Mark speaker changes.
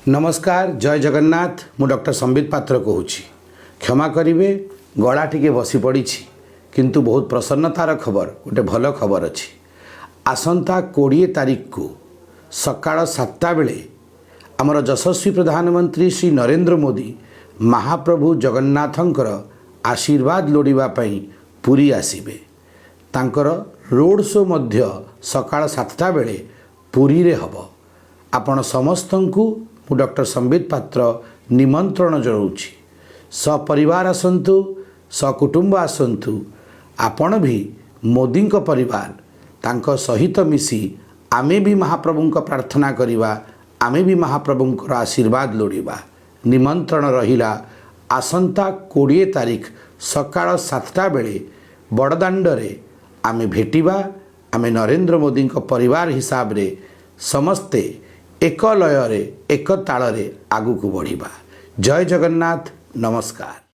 Speaker 1: नमस्कार जय जगन्नाथ मु डॉक्टर संबित पात्र कहूँ क्षमा करेंगे गला टिके बसी पड़ी किंतु बहुत प्रसन्नतार खबर गोटे भल खबर अच्छी आसंता 20 तारीख को सकाळ 7टा बेले आमर यशस्वी प्रधानमंत्री श्री नरेंद्र मोदी महाप्रभु जगन्नाथंकर आशीर्वाद लोड़ापी पुरी आसबे तांकर रोड शो मध्य सकाळ 7टा बेले पुरी रे हब आपण समस्त को डॉक्टर संबित पात्र निमंत्रण जनाऊँगी सपरिवार आसतु सकुटुंब आसतु आपण भी मोदी परिवार तांको सहित मिसी आमे भी महाप्रभु प्रार्थना करिबा आमे भी महाप्रभुंकर आशीर्वाद लोड़िबा निमंत्रण रहिला आसंता 20 तारीख सकाळ 7टा बेले बड़दाण्डरे आमे भेटिबा आमे नरेंद्र मोदी परिवार हिसाब रे समस्ते एक लय एक ताल आगू को बढ़िबा। जय जगन्नाथ नमस्कार।